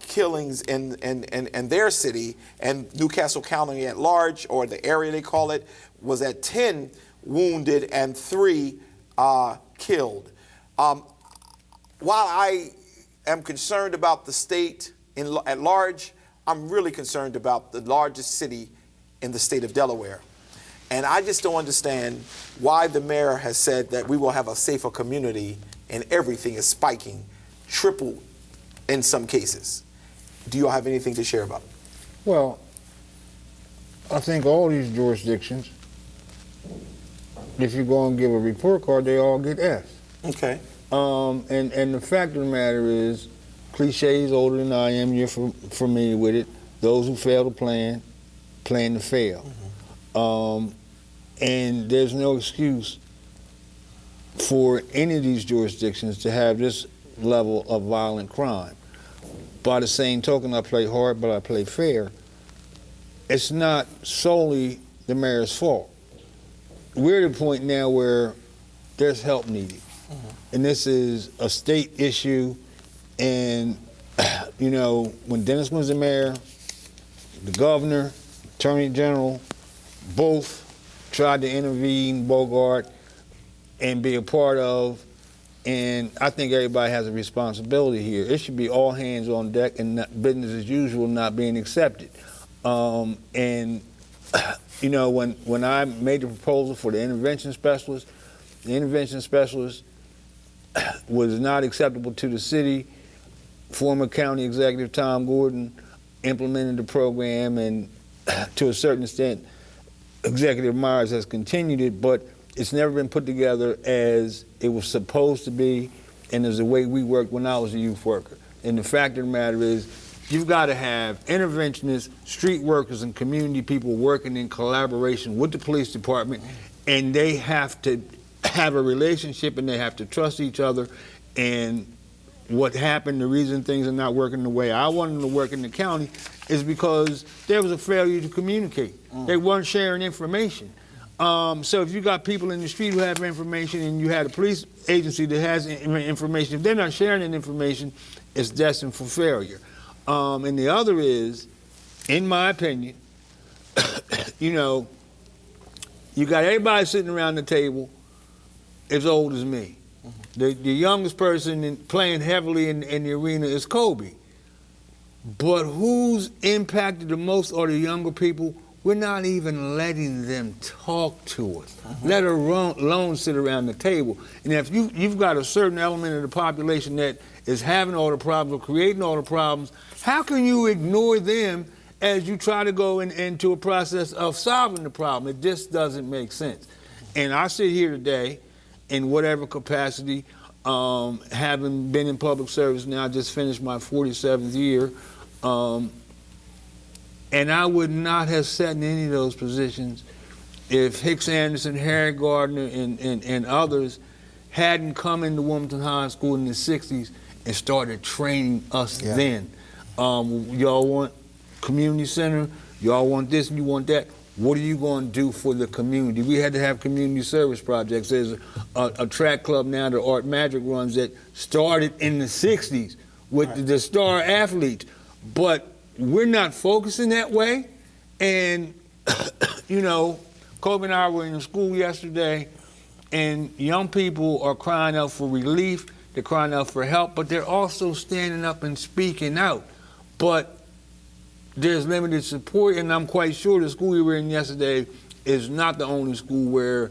Speaker 2: killings in their city, and Newcastle County at large, or the area they call it, was at 10 wounded and 3 killed. While I am concerned about the state at large, I'm really concerned about the largest city in the state of Delaware. And I just don't understand why the mayor has said that we will have a safer community and everything is spiking, triple in some cases. Do you all have anything to share about it?
Speaker 3: Well, I think all these jurisdictions, if you go and give a report card, they all get F.
Speaker 2: Okay.
Speaker 3: And the fact of the matter is, cliches older than I am, you're familiar with it. Those who fail to plan to fail. Mm-hmm. And there's no excuse for any of these jurisdictions to have this level of violent crime. By the same token, I play hard, but I play fair. It's not solely the mayor's fault. We're at a point now where there's help needed. Mm-hmm. And this is a state issue. And, you know, when Dennis was the mayor, the governor, attorney general, both tried to intervene, Bogart, and be a part of, and I think everybody has a responsibility here. It should be all hands on deck and not business as usual not being accepted. And, you know, when I made the proposal for the intervention specialist was not acceptable to the city. Former county executive Tom Gordon implemented the program, and to a certain extent, Executive Myers has continued it, but it's never been put together as it was supposed to be, and as the way we worked when I was a youth worker. And the fact of the matter is, you've got to have interventionists, street workers, and community people working in collaboration with the police department, and they have to have a relationship, and they have to trust each other. And what happened, the reason things are not working the way I wanted them to work in the county is because there was a failure to communicate. They weren't sharing information. So if you got people in the street who have information and you had a police agency that has information, if they're not sharing that information, it's destined for failure. And the other is, in my opinion, you know, you got everybody sitting around the table as old as me. The youngest person playing heavily in the arena is Kobe. But who's impacted the most are the younger people. We're not even letting them talk to us, let alone sit around the table. And if you've got a certain element of the population that is having all the problems or creating all the problems, how can you ignore them as you try to go into a process of solving the problem? It just doesn't make sense. And I sit here today in whatever capacity, having been in public service now, I just finished my 47th year, and I would not have sat in any of those positions if Hicks Anderson, Harry Gardner, and others hadn't come into Wilmington High School in the 60s and started training us then. Y'all want community center, y'all want this and you want that. What are you going to do for the community? We had to have community service projects. There's a track club now that Art Magic runs that started in the 60s with the star athletes. But we're not focusing that way. And, you know, Kobe and I were in the school yesterday, and young people are crying out for relief. They're crying out for help, but they're also standing up and speaking out. But there's limited support, and I'm quite sure the school we were in yesterday is not the only school where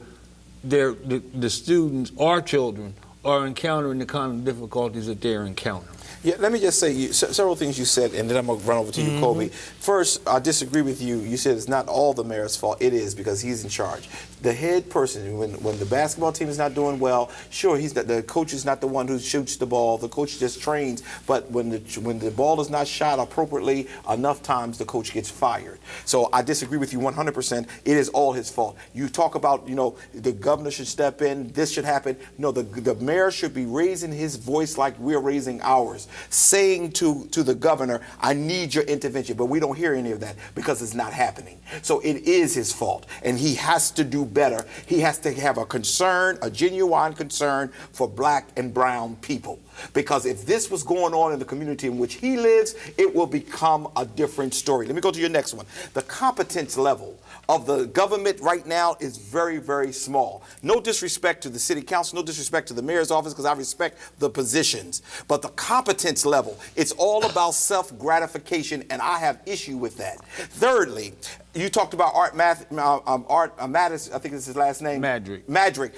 Speaker 3: the students, our children, are encountering the kind of difficulties that they're encountering.
Speaker 2: Yeah, let me just say several things you said, and then I'm going to run over to you, Colby. First, I disagree with you. You said it's not all the mayor's fault. It is, because he's in charge. The head person, when the basketball team is not doing well, sure, the coach is not the one who shoots the ball. The coach just trains. But when the ball is not shot appropriately, enough times the coach gets fired. So I disagree with you 100%. It is all his fault. You talk about, the governor should step in, this should happen. No, the mayor should be raising his voice like we're raising ours, saying to the governor, I need your intervention. But we don't hear any of that because it's not happening. So it is his fault, and he has to do better. He has to have a concern, a genuine concern for black and brown people. Because if this was going on in the community in which he lives, it will become a different story. Let me go to your next one. The competence level of the government right now is very, very small. No disrespect to the city council, no disrespect to the mayor's office, because I respect the positions. But the competence level, it's all about self-gratification, and I have issue with that. Thirdly, you talked about Art Mattis, I think is his last name. Madrick.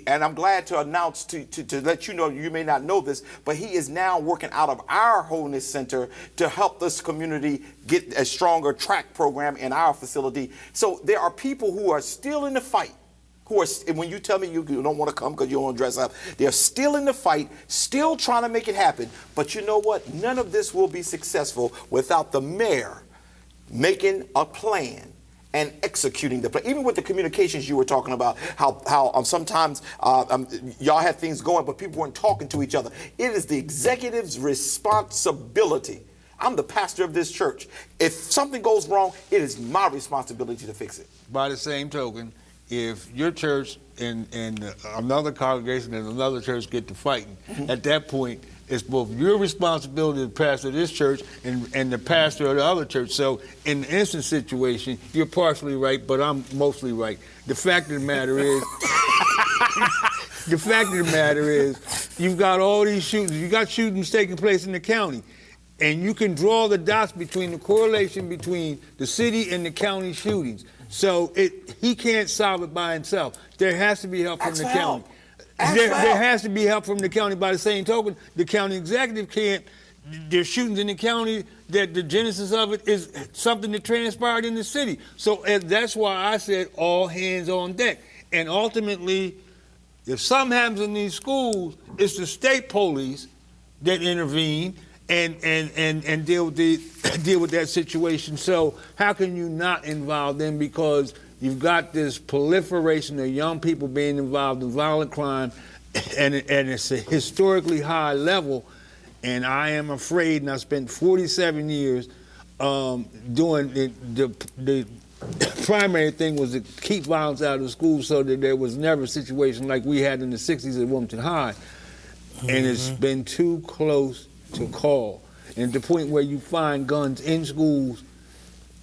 Speaker 2: And I'm glad to announce to let you know, you may not know this, but he is now working out of our Wholeness Center to help this community get a stronger track program in our facility. So there are people who are still in the fight. When you tell me you don't want to come because you don't want to dress up, they're still in the fight, still trying to make it happen. But you know what? None of this will be successful without the mayor making a plan and executing the plan. Even with the communications you were talking about, how sometimes y'all had things going, but people weren't talking to each other. It is the executive's responsibility. I'm the pastor of this church. If something goes wrong, it is my responsibility to fix it.
Speaker 3: By the same token, if your church and another congregation and another church get to fighting, at that point, it's both your responsibility as the pastor of this church and the pastor of the other church. So in the instant situation, you're partially right, but I'm mostly right. The fact of the matter is, you've got all these shootings. You got shootings taking place in the county. And you can draw the dots between the correlation between the city and the county shootings. So he can't solve it by himself. There has to be help from the county. There has to be help from the county. By the same token, the county executive can't. There's shootings in the county that the genesis of it is something that transpired in the city. So that's why I said all hands on deck. And ultimately, if something happens in these schools, it's the state police that intervene and deal with that situation. So how can you not involve them? Because you've got this proliferation of young people being involved in violent crime, and it's a historically high level. And I am afraid, and I spent 47 years doing the primary thing was to keep violence out of the schools so that there was never a situation like we had in the 60s at Wilmington High. And it's been too close to call. And the point where you find guns in schools,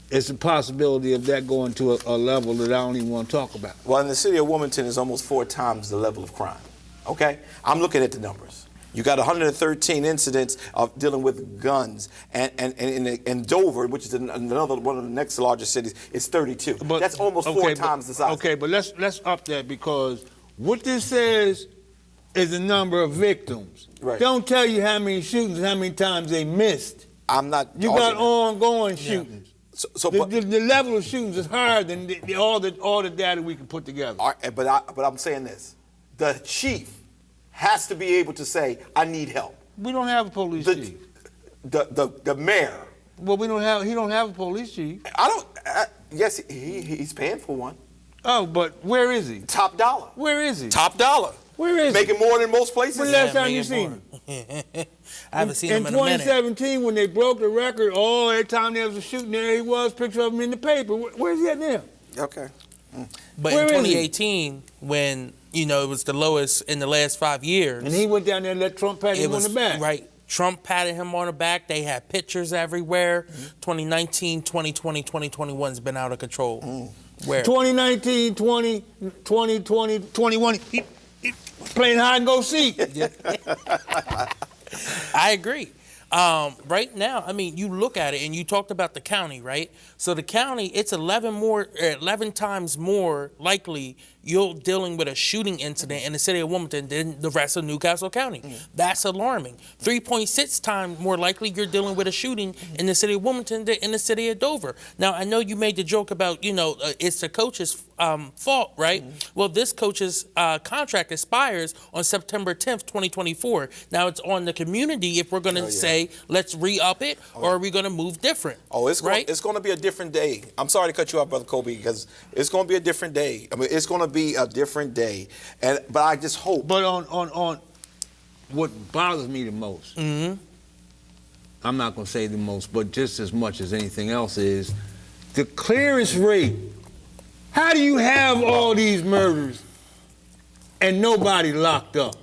Speaker 3: it's a possibility of that going to a level that I don't even want to talk about.
Speaker 2: Well, in the city of Wilmington, it's almost 4 times the level of crime. Okay? I'm looking at the numbers. You got 113 incidents of dealing with guns, and Dover, which is another one of the next largest cities, is 32. But, that's almost 4 times the size.
Speaker 3: Okay, but let's up that, because what this says is the number of victims.
Speaker 2: Right.
Speaker 3: Don't tell you how many shootings, how many times they missed.
Speaker 2: I'm not.
Speaker 3: You got ongoing shootings.
Speaker 2: So
Speaker 3: the level of shootings is higher than all the data we can put together.
Speaker 2: But I'm saying this: the chief has to be able to say, "I need help."
Speaker 3: We don't have a police chief.
Speaker 2: The mayor.
Speaker 3: Well, he don't have a police chief.
Speaker 2: I don't. Yes, he's paying for one.
Speaker 3: Oh, but where is he?
Speaker 2: Top dollar.
Speaker 3: Where is he?
Speaker 2: Top dollar.
Speaker 3: Where is
Speaker 2: Making more than most places.
Speaker 3: When last time you seen him?
Speaker 1: I haven't seen him in a minute.
Speaker 3: In 2017, when they broke the record, every time there was a shooting, there he was, picture of him in the paper. Where's he at now?
Speaker 2: Okay.
Speaker 1: But in 2018, when, it was the lowest in the last 5 years.
Speaker 3: And he went down there and let Trump pat him on the back.
Speaker 1: Right. Trump patted him on the back. They had pictures everywhere. 2019, 2020, 2021's been out of control. Where?
Speaker 3: 2019, 2020, 21. Playing hide and go seek.
Speaker 1: Yeah. I agree. Right now, you look at it, and you talked about the county, right? So the county, it's 11 times more likely you're dealing with a shooting incident in the city of Wilmington than the rest of Newcastle County. That's alarming. 3.6 times more likely you're dealing with a shooting in the city of Wilmington than in the city of Dover. Now, I know you made the joke about, it's the coach's fault, right? Well, this coach's contract expires on September 10th, 2024. Now, it's on the community if we're going to say, let's re-up it, or are we going to move different?
Speaker 2: Oh, it's
Speaker 1: right?
Speaker 2: It's going to be a different day. I'm sorry to cut you off, Brother Kobe, because it's going to be a different day. I mean, it's going to be a different day. But I just hope.
Speaker 3: But on what bothers me the most, I'm not going to say the most, but just as much as anything else is the clearance rate. How do you have all these murders and nobody locked up?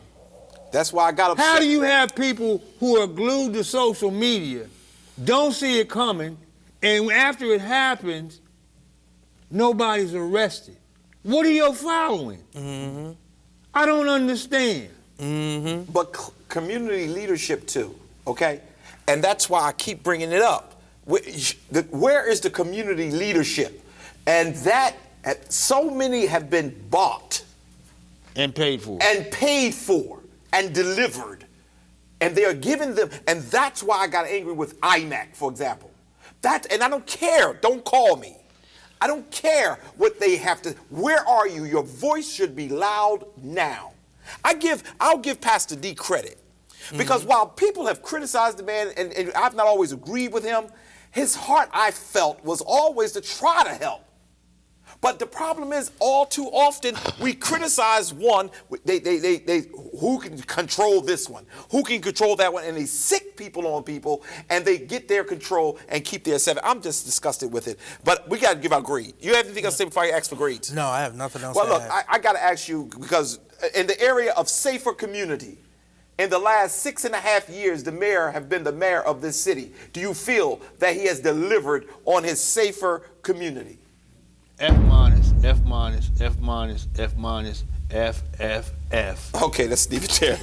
Speaker 2: That's why I got upset.
Speaker 3: How do you have people who are glued to social media, don't see it coming, and after it happens, nobody's arrested? What are you following? I don't understand.
Speaker 2: But community leadership too, okay? And that's why I keep bringing it up. Where is the community leadership? And that, so many have been bought.
Speaker 3: And paid for.
Speaker 2: And delivered. And they are giving them, and that's why I got angry with IMAC, for example. And I don't care, don't call me. I don't care what they have to, where are you? Your voice should be loud now. I'll give Pastor D credit. Because while people have criticized the man, and I've not always agreed with him, his heart, I felt, was always to try to help. But the problem is, all too often, we criticize one, who can control this one? Who can control that one? And they sick people on people, and they get their control and keep their seven. I'm just disgusted with it. But we got to give out grade. You have anything else to say before I ask for grades?
Speaker 1: No, I have nothing else
Speaker 2: to
Speaker 1: add.
Speaker 2: Well, look, I got to ask you, because in the area of safer community, in the last 6.5 years, the mayor have been the mayor of this city. Do you feel that he has delivered on his safer community?
Speaker 3: F minus, F minus, F minus, F minus, F, F, F.
Speaker 2: Okay, let's leave it there.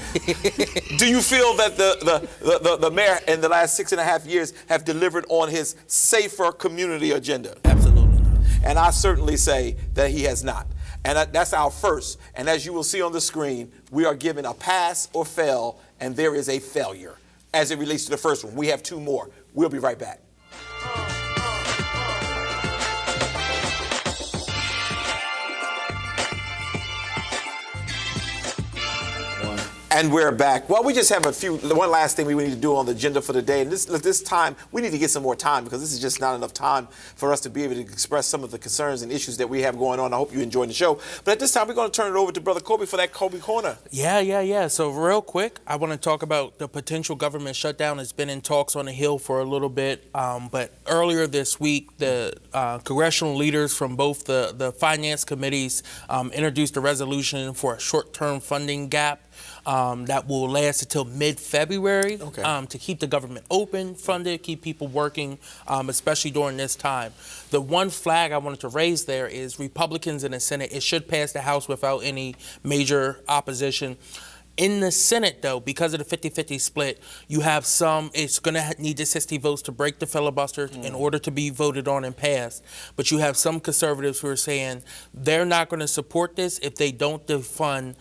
Speaker 2: Do you feel that the mayor in the last 6.5 years have delivered on his safer community agenda?
Speaker 1: Absolutely not.
Speaker 2: And I certainly say that he has not. And that's our first. And as you will see on the screen, we are given a pass or fail, and there is a failure as it relates to the first one. We have two more. We'll be right back. And we're back. Well, we just have one last thing we need to do on the agenda for the day. And this time, we need to get some more time, because this is just not enough time for us to be able to express some of the concerns and issues that we have going on. I hope you're enjoying the show. But at this time, we're going to turn it over to Brother Kobe for that Kobe Corner.
Speaker 1: Yeah. So real quick, I want to talk about the potential government shutdown. It's been in talks on the Hill for a little bit. But earlier this week, the congressional leaders from both the finance committees introduced a resolution for a short-term funding gap that will last until mid-February to keep the government open, funded, keep people working, especially during this time. The one flag I wanted to raise there is Republicans in the Senate. It should pass the House without any major opposition. In the Senate, though, because of the 50-50 split, you have it's going to need the 60 votes to break the filibuster in order to be voted on and passed. But you have some conservatives who are saying they're not going to support this if they don't defund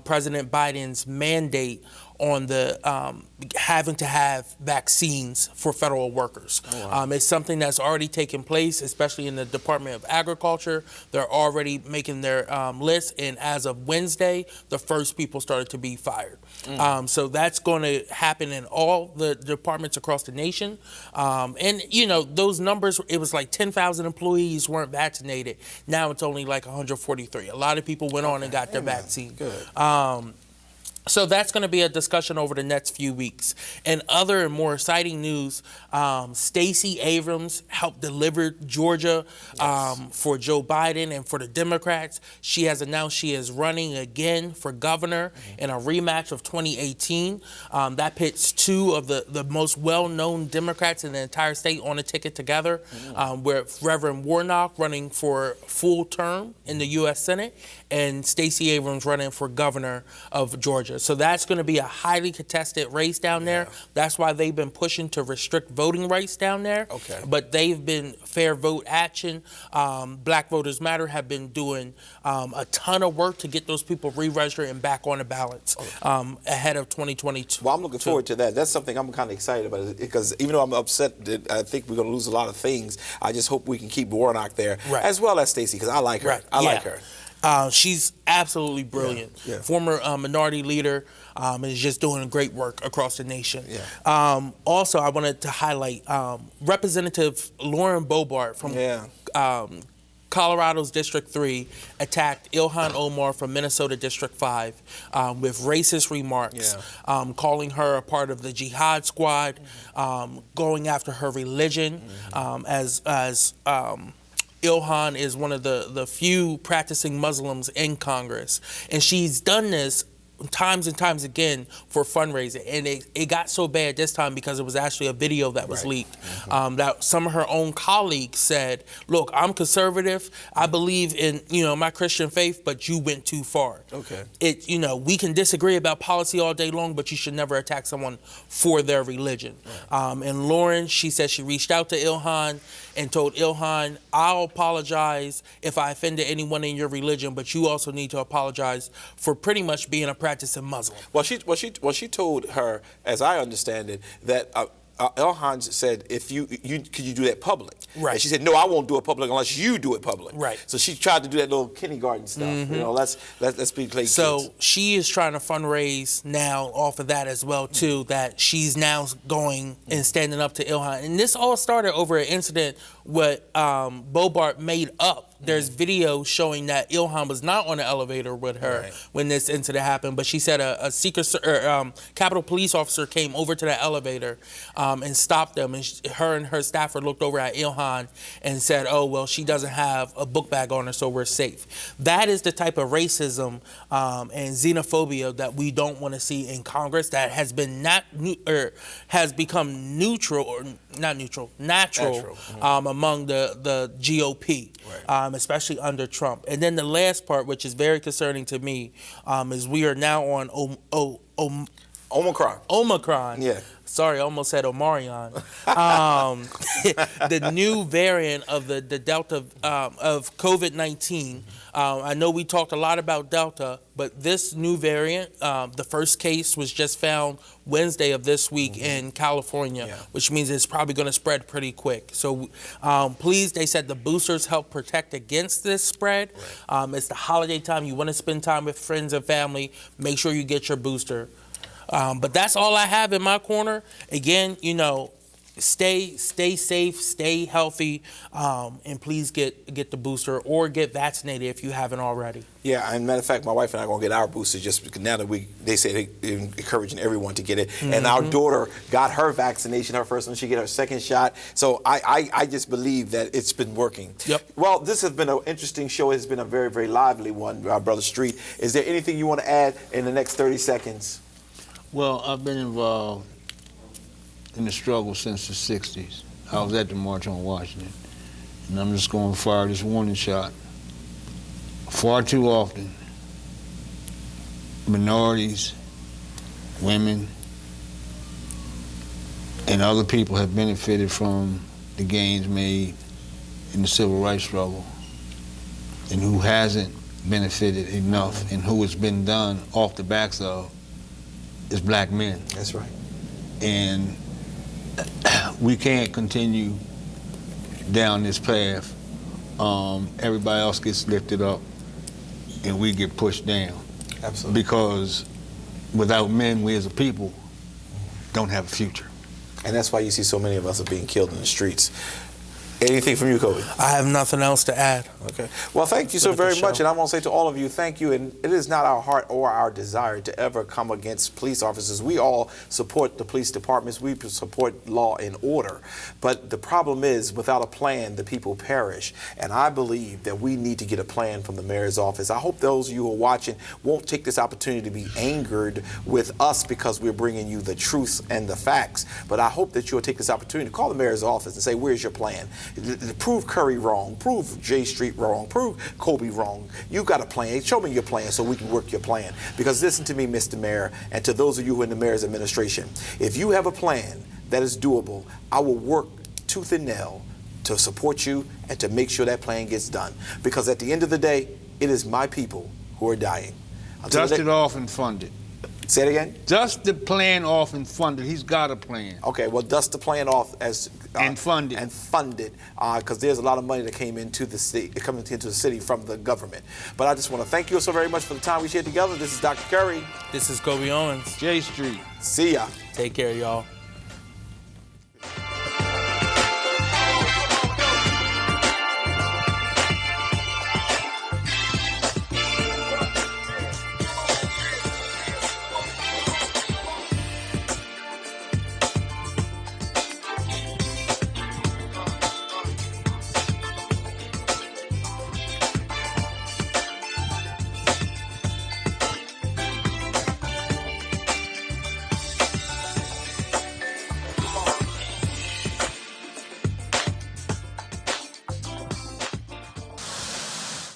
Speaker 1: President Biden's mandate on the having to have vaccines for federal workers. It's something that's already taken place, especially in the Department of Agriculture. They're already making their list, and as of Wednesday, the first people started to be fired. So that's going to happen in all the departments across the nation. And, those numbers, it was like 10,000 employees weren't vaccinated. Now it's only like 143. A lot of people went on and got their vaccine.
Speaker 2: Good.
Speaker 1: So that's going to be a discussion over the next few weeks. And other and more exciting news, Stacey Abrams helped deliver Georgia for Joe Biden and for the Democrats. She has announced she is running again for governor in a rematch of 2018. That pits two of the most well-known Democrats in the entire state on a ticket together, with Reverend Warnock running for full term in the U.S. Senate, and Stacey Abrams running for governor of Georgia. So that's going to be a highly contested race down there. That's why they've been pushing to restrict voting rights down there.
Speaker 2: Okay.
Speaker 1: But they've been Fair Vote Action. Black Voters Matter have been doing a ton of work to get those people re-registered and back on the ballots ahead of 2022.
Speaker 2: Well, I'm looking forward to that. That's something I'm kind of excited about, because even though I'm upset that I think we're going to lose a lot of things, I just hope we can keep Warnock there, as well as Stacey, because I like her. I like her.
Speaker 1: She's absolutely brilliant. Former minority leader, is just doing great work across the nation. Also, I wanted to highlight Representative Lauren Boebert from Colorado's District 3 attacked Ilhan Omar from Minnesota District 5 with racist remarks, calling her a part of the jihad squad, going after her religion, as Ilhan is one of the few practicing Muslims in Congress. And she's done this times and times again for fundraising, and it got so bad this time because it was actually a video that was leaked, that some of her own colleagues said, look, I'm conservative, I believe in my Christian faith, but you went too far. We can disagree about policy all day long, but you should never attack someone for their religion. And Lauren, she said she reached out to Ilhan and told Ilhan, I'll apologize if I offended anyone in your religion, but you also need to apologize for pretty much being a practicing Muslim.
Speaker 2: Well, she told her, as I understand it, that Ilhan said, "If could you do that public?" And she said, "No, I won't do it public unless you do it public." So she tried to do that little kindergarten stuff. Let's be clear.
Speaker 1: So she is trying to fundraise now off of that as well too. That she's now going and standing up to Ilhan, and this all started over an incident what Boebert made up. There's video showing that Ilhan was not on the elevator with her when this incident happened, but she said a Capitol Police officer came over to the elevator and stopped them, and her and her staffer looked over at Ilhan and said, oh, well, she doesn't have a book bag on her, so we're safe. That is the type of racism and xenophobia that we don't want to see in Congress, that has been has become natural among the GOP. Especially under Trump. And then the last part, which is very concerning to me, is we are now on Omicron. Sorry, I almost said Omarion. The new variant of the Delta of COVID-19. I know we talked a lot about Delta, but this new variant, the first case was just found Wednesday of this week in California, which means it's probably going to spread pretty quick. So please, they said the boosters help protect against this spread. It's the holiday time. You want to spend time with friends and family. Make sure you get your booster. But that's all I have in my corner. Again, stay safe, stay healthy, and please get the booster or get vaccinated if you haven't already.
Speaker 2: Yeah, and matter of fact, my wife and I are going to get our booster just because now that they say they're encouraging everyone to get it. And our daughter got her vaccination, her first one, she get her second shot. So I just believe that it's been working. Well, this has been an interesting show. It's been a very, very lively one, Brother Street. Is there anything you want to add in the next 30 seconds?
Speaker 3: Well, I've been involved in the struggle since the 60s. I was at the March on Washington. And I'm just going to fire this warning shot. Far too often, minorities, women, and other people have benefited from the gains made in the civil rights struggle. And who hasn't benefited enough, and who it's been done off the backs of, is black men.
Speaker 2: That's right.
Speaker 3: And we can't continue down this path. Everybody else gets lifted up and we get pushed down.
Speaker 2: Absolutely.
Speaker 3: Because without men, we as a people don't have a future.
Speaker 2: And that's why you see so many of us are being killed in the streets. Anything from you, Kobe?
Speaker 1: I have nothing else to add.
Speaker 2: Okay. Well, thank you so very much. And I want to say to all of you, thank you. And it is not our heart or our desire to ever come against police officers. We all support the police departments. We support law and order. But the problem is, without a plan, the people perish. And I believe that we need to get a plan from the mayor's office. I hope those of you who are watching won't take this opportunity to be angered with us because we're bringing you the truth and the facts. But I hope that you'll take this opportunity to call the mayor's office and say, where's your plan? Prove Curry wrong, prove J Street wrong, prove Kobe wrong. You got a plan. Show me your plan so we can work your plan. Because listen to me, Mr. Mayor, and to those of you who are in the mayor's administration, if you have a plan that is doable, I will work tooth and nail to support you and to make sure that plan gets done. Because at the end of the day, it is my people who are dying.
Speaker 3: Dust it off and fund it.
Speaker 2: Say it again?
Speaker 3: Dust the plan off and fund it. He's got a plan.
Speaker 2: Okay, well, dust the plan off as
Speaker 3: and fund it.
Speaker 2: And fund it, because there's a lot of money that came into the city, from the government. But I just want to thank you so very much for the time we shared together. This is Dr. Curry.
Speaker 1: This is Kobe Owens.
Speaker 3: J Street.
Speaker 2: See ya.
Speaker 1: Take care, y'all.